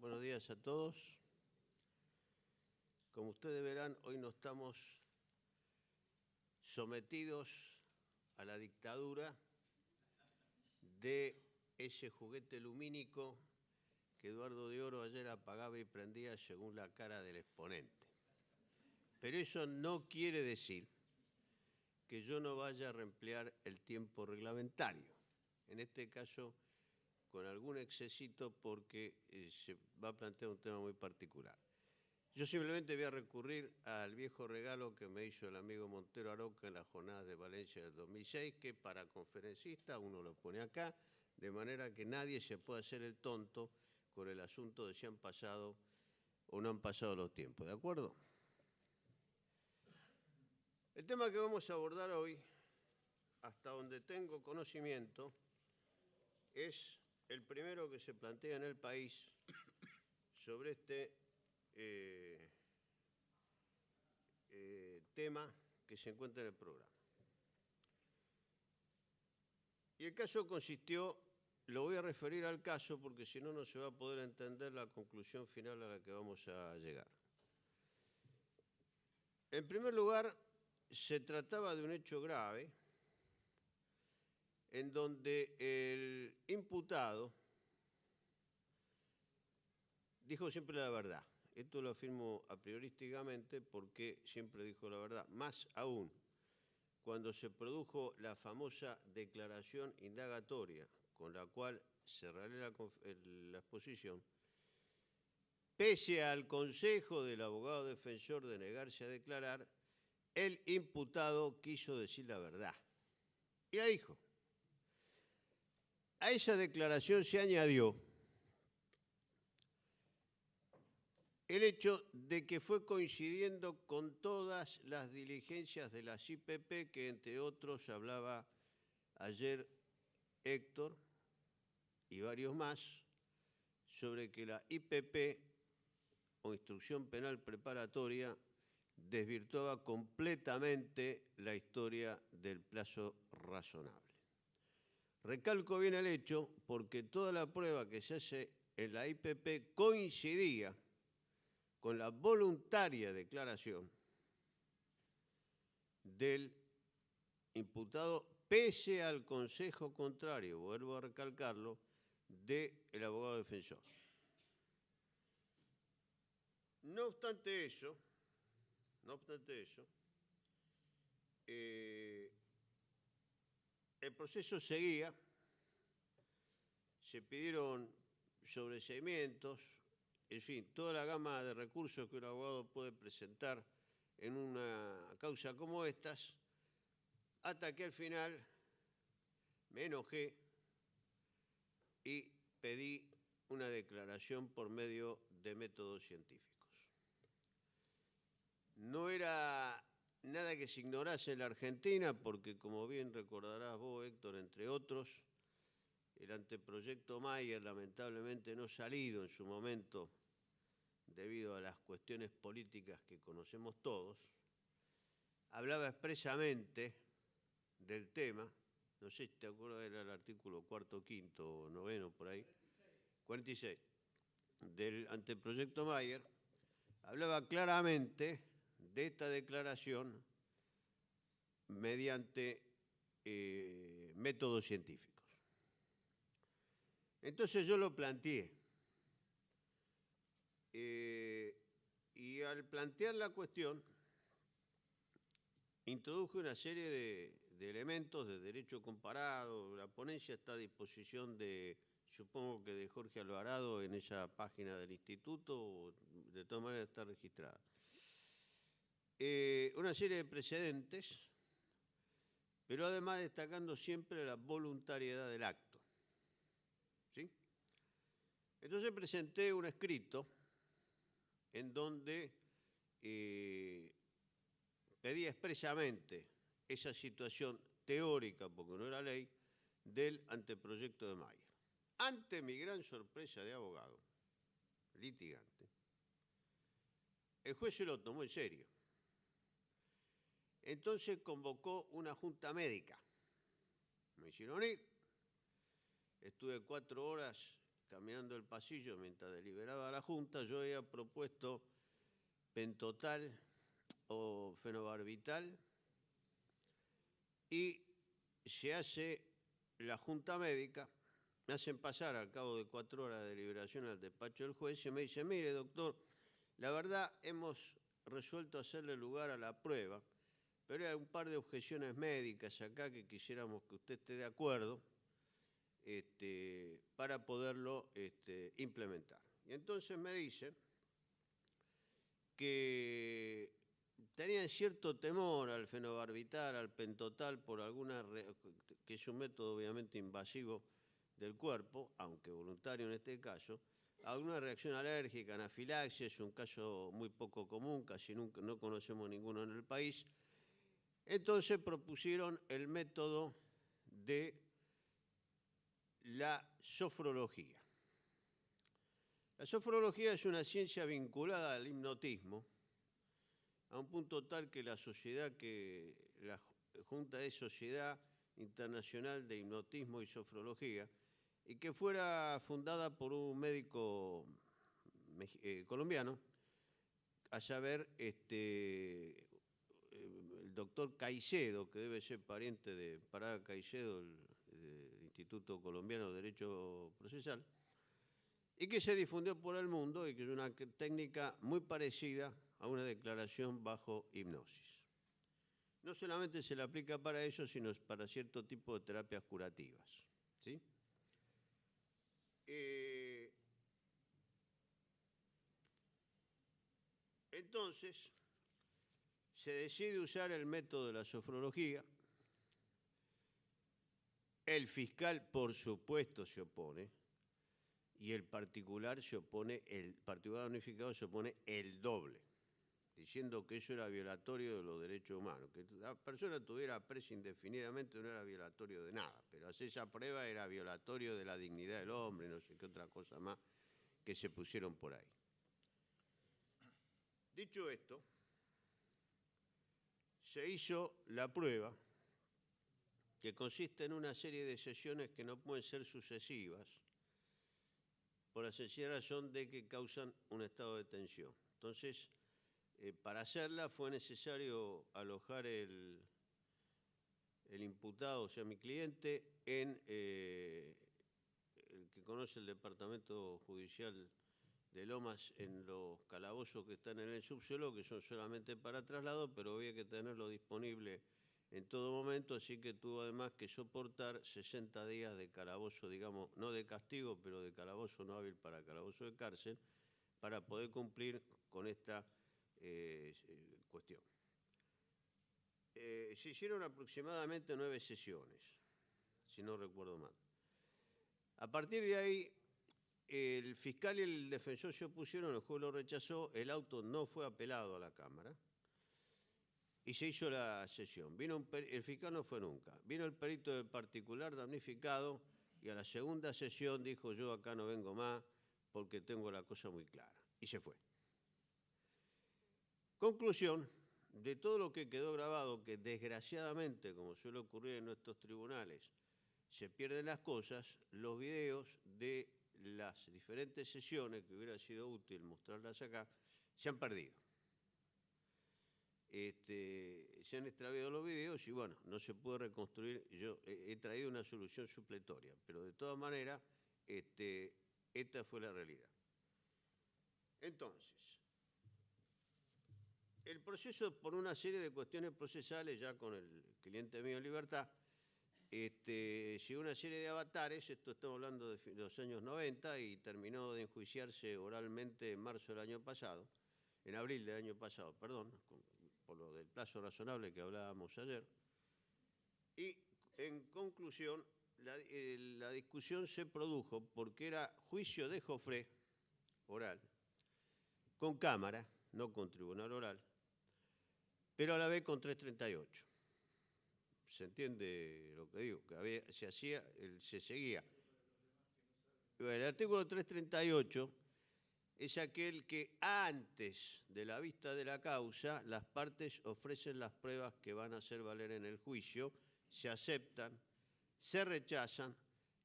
Buenos días a todos. Como ustedes verán, hoy no estamos sometidos a la dictadura de ese juguete lumínico que Eduardo de Oro ayer apagaba y prendía según la cara del exponente. Pero eso no quiere decir que yo no vaya a reemplear el tiempo reglamentario. En este caso, con algún excesito porque se va a plantear un tema muy particular. Yo simplemente voy a recurrir al viejo regalo que me hizo el amigo Montero Aroca en las jornadas de Valencia del 2006, que para conferencista uno lo pone acá, de manera que nadie se pueda hacer el tonto con el asunto de si han pasado o no han pasado los tiempos, ¿de acuerdo? El tema que vamos a abordar hoy, hasta donde tengo conocimiento, es el primero que se plantea en el país sobre este tema que se encuentra en el programa. Y el caso consistió, lo voy a referir al caso porque si no, no se va a poder entender la conclusión final a la que vamos a llegar. En primer lugar, se trataba de un hecho grave en donde el imputado dijo siempre la verdad. Esto lo afirmo a priorísticamente porque siempre dijo la verdad. Más aún, cuando se produjo la famosa declaración indagatoria con la cual cerraré la exposición, pese al consejo del abogado defensor de negarse a declarar, el imputado quiso decir la verdad. Y la dijo. A esa declaración se añadió el hecho de que fue coincidiendo con todas las diligencias de las IPP, que entre otros hablaba ayer Héctor y varios más, sobre que la IPP, o Instrucción Penal Preparatoria, desvirtuaba completamente la historia del plazo razonable. Recalco bien el hecho porque toda la prueba que se hace en la IPP coincidía con la voluntaria declaración del imputado, pese al consejo contrario, vuelvo a recalcarlo, del abogado defensor. No obstante eso, el proceso seguía, se pidieron sobreseimientos, en fin, toda la gama de recursos que un abogado puede presentar en una causa como estas, hasta que al final me enojé y pedí una declaración por medio de métodos científicos. No era nada que se ignorase en la Argentina, porque como bien recordarás vos, Héctor, entre otros, el anteproyecto Mayer lamentablemente no salido en su momento debido a las cuestiones políticas que conocemos todos, hablaba expresamente del tema, no sé si te acuerdas, era el artículo 4º, 5º, 9º, por ahí, 46, del anteproyecto Mayer, hablaba claramente de esta declaración mediante métodos científicos. Entonces yo lo planteé. Y al plantear la cuestión, introduje una serie de elementos de derecho comparado. La ponencia está a disposición de, supongo que de Jorge Alvarado, en esa página del instituto, de todas maneras está registrada. Una serie de precedentes, pero además destacando siempre la voluntariedad del acto. ¿Sí? Entonces presenté un escrito en donde pedía expresamente esa situación teórica, porque no era ley, del anteproyecto de Mayer. Ante mi gran sorpresa de abogado, litigante, el juez se lo tomó en serio. Entonces convocó una junta médica. Me hicieron ir, estuve 4 horas caminando el pasillo mientras deliberaba la Junta, yo había propuesto pentotal o fenobarbital y se hace la Junta Médica, me hacen pasar al cabo de 4 horas de deliberación al despacho del juez y me dice, mire doctor, la verdad hemos resuelto hacerle lugar a la prueba, pero hay un par de objeciones médicas acá que quisiéramos que usted esté de acuerdo para poderlo implementar. Y entonces me dice que tenían cierto temor al fenobarbital, al pentotal, por que es un método obviamente invasivo del cuerpo, aunque voluntario en este caso, alguna reacción alérgica, anafilaxia, es un caso muy poco común, casi nunca, no conocemos ninguno en el país. Entonces propusieron el método de la sofrología. La sofrología es una ciencia vinculada al hipnotismo, a un punto tal que la Junta de Sociedad Internacional de Hipnotismo y Sofrología, y que fuera fundada por un médico colombiano, a saber, el doctor Caicedo, que debe ser pariente de Parada Caicedo, del Instituto Colombiano de Derecho Procesal, y que se difundió por el mundo y que es una técnica muy parecida a una declaración bajo hipnosis. No solamente se le aplica para eso, sino para cierto tipo de terapias curativas, ¿sí? Entonces, se decide usar el método de la sofrología. El fiscal, por supuesto, se opone, y el particular unificado se opone el doble, diciendo que eso era violatorio de los derechos humanos. Que la persona estuviera presa indefinidamente no era violatorio de nada, pero hacer esa prueba era violatorio de la dignidad del hombre, no sé qué otra cosa más que se pusieron por ahí. Dicho esto, se hizo la prueba, que consiste en una serie de sesiones que no pueden ser sucesivas, por la sencilla razón de que causan un estado de tensión. Entonces, para hacerla fue necesario alojar el imputado, o sea, mi cliente, en el que conoce el Departamento Judicial de Lomas, en los calabozos que están en el subsuelo, que son solamente para traslado, pero había que tenerlo disponible en todo momento, así que tuvo además que soportar 60 días de calabozo, digamos, no de castigo, pero de calabozo no hábil para calabozo de cárcel, para poder cumplir con esta cuestión. Se hicieron aproximadamente 9 sesiones, si no recuerdo mal. A partir de ahí, el fiscal y el defensor se opusieron, el juez lo rechazó, el auto no fue apelado a la Cámara y se hizo la sesión. El fiscal no fue nunca. Vino el perito del particular damnificado y a la segunda sesión dijo, yo acá no vengo más porque tengo la cosa muy clara. Y se fue. Conclusión, de todo lo que quedó grabado, que desgraciadamente, como suele ocurrir en nuestros tribunales, se pierden las cosas, los videos de las diferentes sesiones, que hubiera sido útil mostrarlas acá, se han perdido. Se han extraviado los videos y bueno, no se puede reconstruir. Yo he traído una solución supletoria, pero de todas maneras, esta fue la realidad. Entonces, el proceso, por una serie de cuestiones procesales, ya con el cliente mío en libertad, siguió una serie de avatares, esto estamos hablando de los años 90, y terminó de enjuiciarse oralmente en marzo del año pasado, en abril del año pasado, perdón, por lo del plazo razonable que hablábamos ayer. Y en conclusión, la discusión se produjo porque era juicio de Jofré, oral, con cámara, no con tribunal oral, pero a la vez con 338. ¿Se entiende lo que digo? Que se seguía. El artículo 338 es aquel que antes de la vista de la causa, las partes ofrecen las pruebas que van a hacer valer en el juicio, se aceptan, se rechazan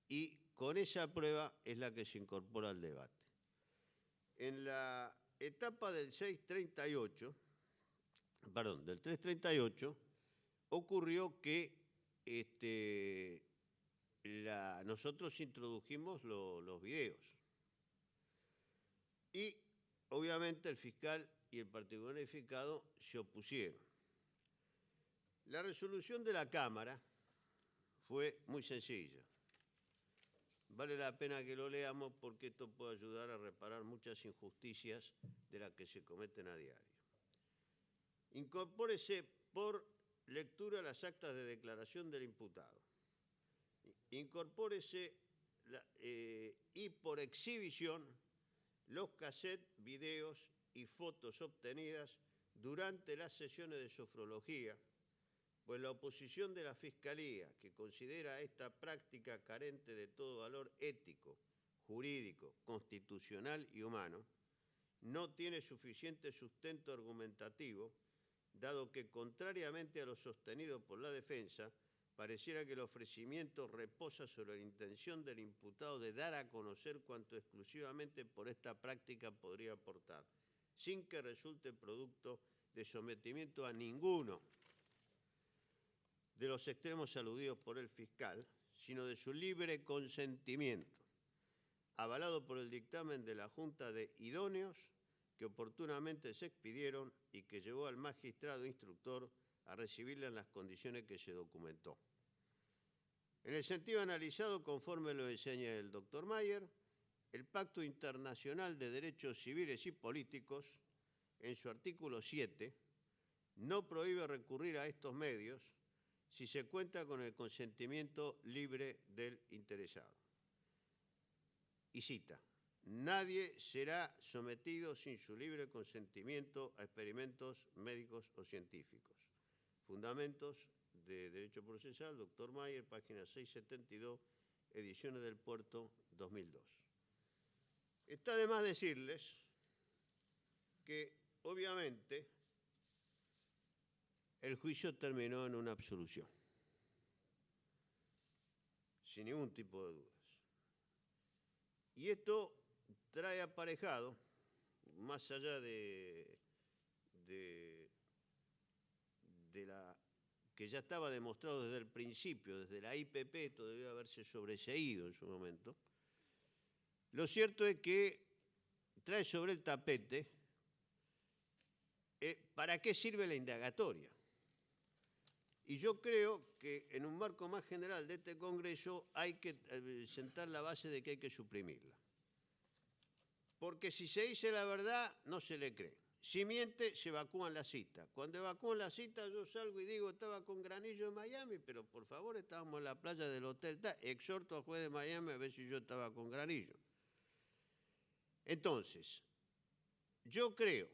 y con esa prueba es la que se incorpora al debate. En la etapa del 338, ocurrió que nosotros introdujimos los videos. Y obviamente el fiscal y el partido unificado se opusieron. La resolución de la Cámara fue muy sencilla. Vale la pena que lo leamos porque esto puede ayudar a reparar muchas injusticias de las que se cometen a diario. Incorpórese por lectura las actas de declaración del imputado. Incorpórese y por exhibición los cassettes, videos y fotos obtenidas durante las sesiones de sofrología, pues la oposición de la Fiscalía, que considera esta práctica carente de todo valor ético, jurídico, constitucional y humano, no tiene suficiente sustento argumentativo, dado que, contrariamente a lo sostenido por la defensa, pareciera que el ofrecimiento reposa sobre la intención del imputado de dar a conocer cuanto exclusivamente por esta práctica podría aportar, sin que resulte producto de sometimiento a ninguno de los extremos aludidos por el fiscal, sino de su libre consentimiento, avalado por el dictamen de la Junta de Idóneos que oportunamente se expidieron y que llevó al magistrado instructor a recibirla en las condiciones que se documentó. En el sentido analizado, conforme lo enseña el doctor Mayer, el Pacto Internacional de Derechos Civiles y Políticos, en su artículo 7, no prohíbe recurrir a estos medios si se cuenta con el consentimiento libre del interesado. Y cita: nadie será sometido sin su libre consentimiento a experimentos médicos o científicos. Fundamentos de Derecho Procesal, doctor Mayer, página 672, Ediciones del Puerto, 2002. Está de más decirles que, obviamente, el juicio terminó en una absolución, sin ningún tipo de dudas. Y esto trae aparejado, más allá de la que ya estaba demostrado desde el principio, desde la IPP, esto debió haberse sobreseído en su momento, lo cierto es que trae sobre el tapete para qué sirve la indagatoria. Y yo creo que en un marco más general de este Congreso hay que sentar la base de que hay que suprimirla. Porque si se dice la verdad, no se le cree. Si miente, se evacúan la cita. Cuando evacúan la cita, yo salgo y digo, estaba con Granillo en Miami, pero por favor, estábamos en la playa del Hotel Ta. Exhorto al juez de Miami a ver si yo estaba con Granillo. Entonces, yo creo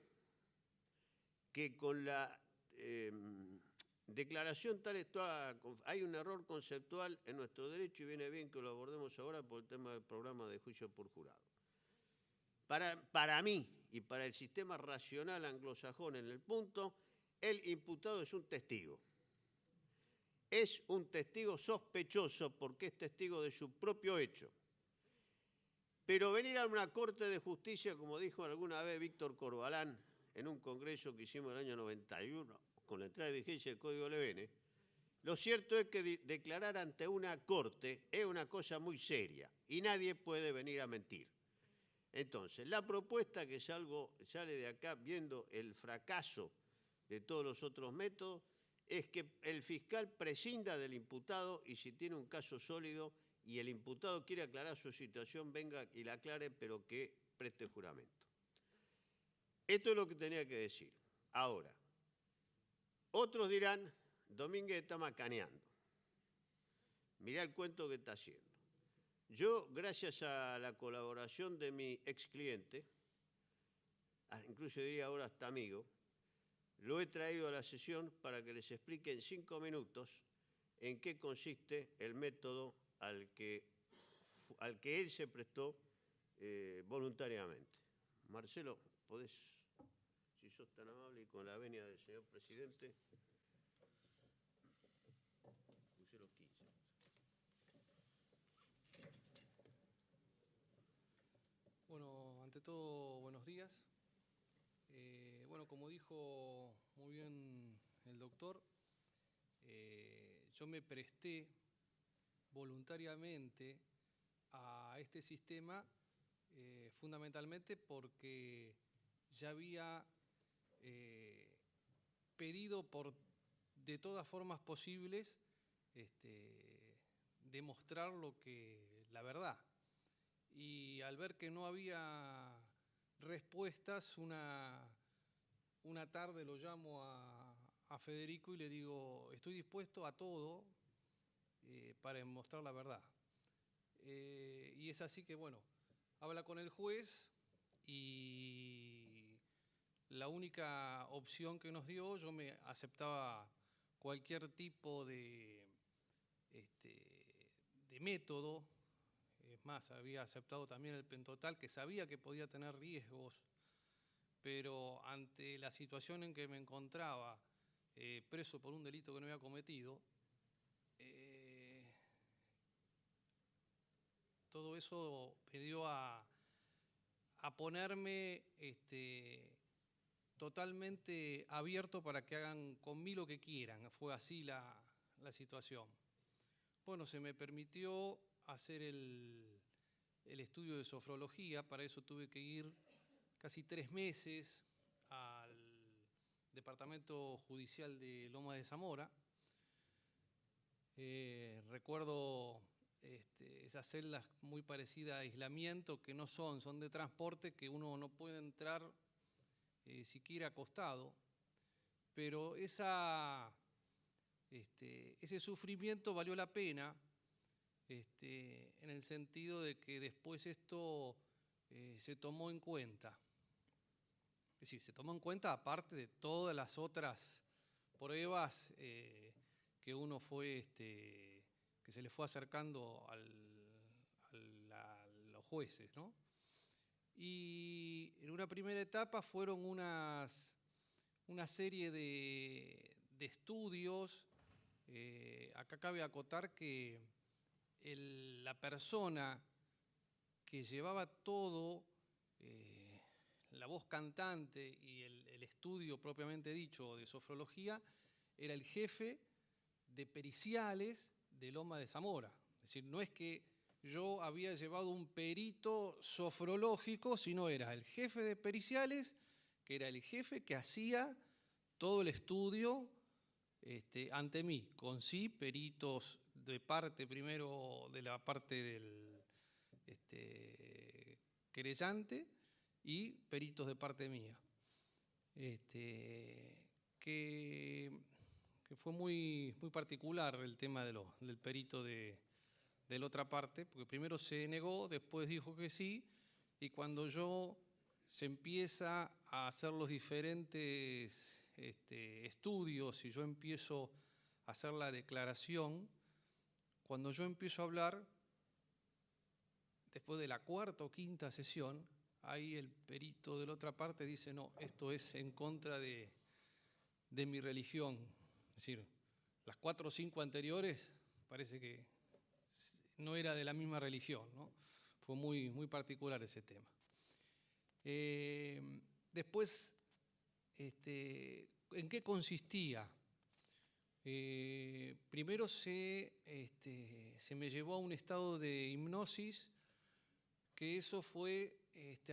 que con la declaración tal está, hay un error conceptual en nuestro derecho y viene bien que lo abordemos ahora por el tema del programa de juicio por jurado. Para mí y para el sistema racional anglosajón en el punto, el imputado es un testigo. Es un testigo sospechoso porque es testigo de su propio hecho. Pero venir a una corte de justicia, como dijo alguna vez Víctor Corbalán en un congreso que hicimos en el año 91, con la entrada de vigencia del Código Lebene, lo cierto es que declarar ante una corte es una cosa muy seria y nadie puede venir a mentir. Entonces, la propuesta que sale de acá, viendo el fracaso de todos los otros métodos, es que el fiscal prescinda del imputado y si tiene un caso sólido y el imputado quiere aclarar su situación, venga y la aclare, pero que preste juramento. Esto es lo que tenía que decir. Ahora, otros dirán, Domínguez está macaneando. Mirá el cuento que está haciendo. Yo, gracias a la colaboración de mi ex cliente, incluso diría ahora hasta amigo, lo he traído a la sesión para que les explique en 5 minutos en qué consiste el método al que él se prestó voluntariamente. Marcelo, podés, si sos tan amable y con la venia del señor presidente, puse los 15. todo, buenos días. Bueno, como dijo muy bien el doctor, yo me presté voluntariamente a este sistema fundamentalmente porque ya había pedido de todas formas posibles demostrar la verdad. Y al ver que no había respuestas, una tarde lo llamo a Federico y le digo, estoy dispuesto a todo para mostrar la verdad. Y es así que, bueno, habla con el juez y la única opción que nos dio, yo me aceptaba cualquier tipo de método. Es más, había aceptado también el pentotal, que sabía que podía tener riesgos, pero ante la situación en que me encontraba preso por un delito que no había cometido, todo eso me dio a ponerme totalmente abierto para que hagan conmigo lo que quieran. Fue así la situación. Bueno, se me permitió hacer el estudio de sofrología. Para eso tuve que ir casi 3 meses al Departamento Judicial de Lomas de Zamora. Recuerdo esas celdas muy parecidas a aislamiento, que no son de transporte, que uno no puede entrar siquiera acostado, pero ese sufrimiento valió la pena, en el sentido de que después esto se tomó en cuenta. Es decir, se tomó en cuenta aparte de todas las otras pruebas que uno fue, que se le fue acercando a los jueces, ¿no? Y en una primera etapa fueron una serie de estudios. Acá cabe acotar que la persona que llevaba todo, la voz cantante y el estudio propiamente dicho de sofrología, era el jefe de periciales de Lomas de Zamora. Es decir, no es que yo había llevado un perito sofrológico, sino era el jefe de periciales, que era el jefe que hacía todo el estudio ante mí, con sí peritos de parte, primero de la parte del querellante y peritos de parte mía. Que fue muy particular el tema del perito de la otra parte, porque primero se negó, después dijo que sí, y cuando se empieza a hacer los diferentes estudios y yo empiezo a hacer la declaración, cuando yo empiezo a hablar, después de la cuarta o quinta sesión, ahí el perito de la otra parte dice, no, esto es en contra de mi religión. Es decir, las 4 o 5 anteriores parece que no era de la misma religión, ¿no? Fue muy particular ese tema. Después, ¿en qué consistía? Primero se me llevó a un estado de hipnosis, que eso fue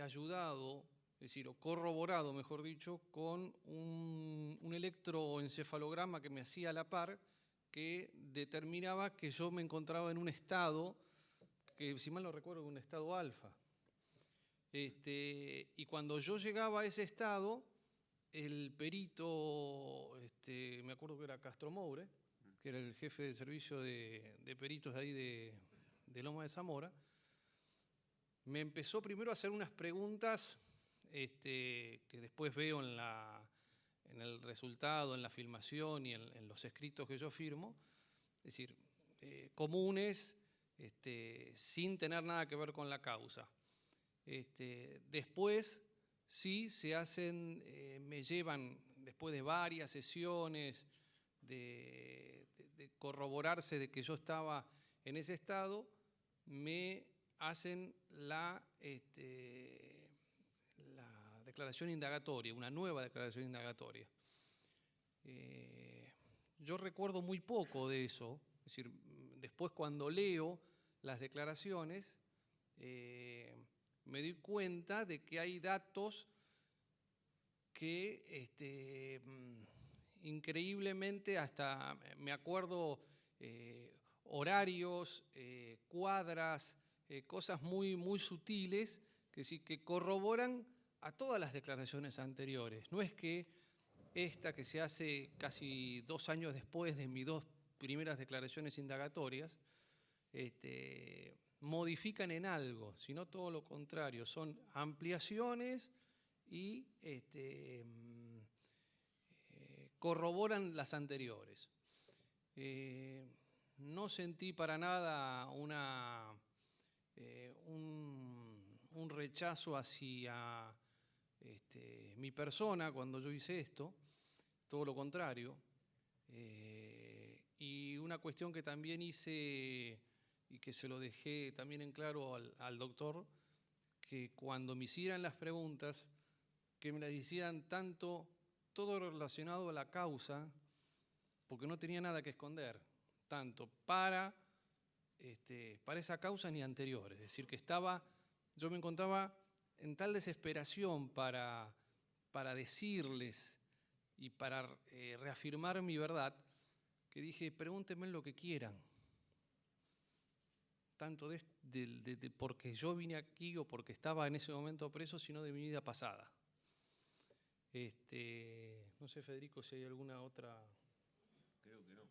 ayudado, es decir, o corroborado, mejor dicho, con un electroencefalograma que me hacía a la par, que determinaba que yo me encontraba en un estado, que si mal no recuerdo, un estado alfa. Y cuando yo llegaba a ese estado, el perito, me acuerdo que era Castro Moure, que era el jefe de servicio de peritos de ahí de Lomas de Zamora, me empezó primero a hacer unas preguntas que después veo en el resultado, en la filmación y en los escritos que yo firmo, es decir, comunes, sin tener nada que ver con la causa. Después sí se hacen, me llevan, después de varias sesiones de corroborarse de que yo estaba en ese estado, me hacen declaración indagatoria, una nueva declaración indagatoria. Yo recuerdo muy poco de eso, es decir, después cuando leo las declaraciones, me doy cuenta de que hay datos que increíblemente, hasta me acuerdo horarios, cuadras, cosas muy, muy sutiles que sí que corroboran a todas las declaraciones anteriores. No es que esta, que se hace casi 2 años después de mis 2 primeras declaraciones indagatorias, modifican en algo, sino todo lo contrario, son ampliaciones y corroboran las anteriores. No sentí para nada un rechazo hacia mi persona cuando yo hice esto, todo lo contrario. Y una cuestión que también hice y que se lo dejé también en claro al doctor, que cuando me hicieran las preguntas, que me las hicieran tanto todo relacionado a la causa, porque no tenía nada que esconder, tanto para esa causa ni anterior. Es decir, que yo me encontraba en tal desesperación para decirles y para reafirmar mi verdad, que dije, pregúntenme lo que quieran. Tanto de porque yo vine aquí o porque estaba en ese momento preso, sino de mi vida pasada. No sé, Federico, si hay alguna otra. Creo que no.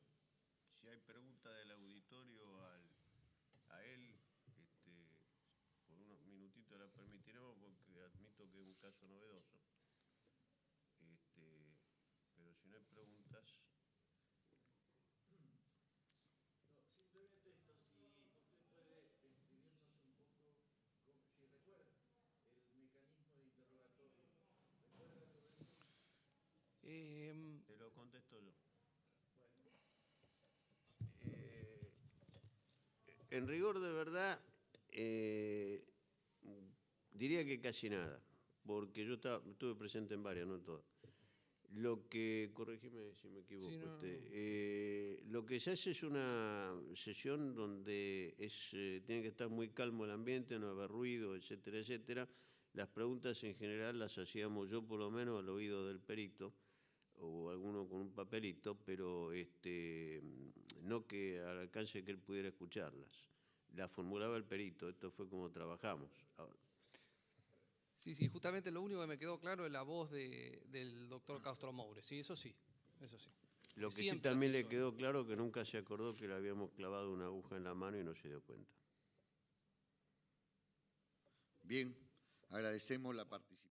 Si hay pregunta del auditorio a él, por unos minutitos la permitiremos porque admito que es un caso novedoso. Pero si no hay preguntas. Simplemente esto, si usted puede describirnos un poco, si recuerda el mecanismo de interrogatorio. ¿Recuerda algo de eso? Te lo contesto yo. En rigor de verdad, diría que casi nada, porque yo estuve presente en varias, no en todas. Lo que, corregime si me equivoco, Sí, no. lo que se hace es una sesión donde tiene que estar muy calmo el ambiente, no haber ruido, etcétera, etcétera. Las preguntas en general las hacíamos yo por lo menos al oído del perito, o alguno con un papelito, pero no que al alcance que él pudiera escucharlas. Las formulaba el perito, esto fue como trabajamos. Ahora, Sí, justamente lo único que me quedó claro es la voz del doctor Castro Moure, sí, eso sí, eso sí. Lo que sí Siempre también hace le eso. quedó claro que nunca se acordó que le habíamos clavado una aguja en la mano y no se dio cuenta. Bien, agradecemos la participación.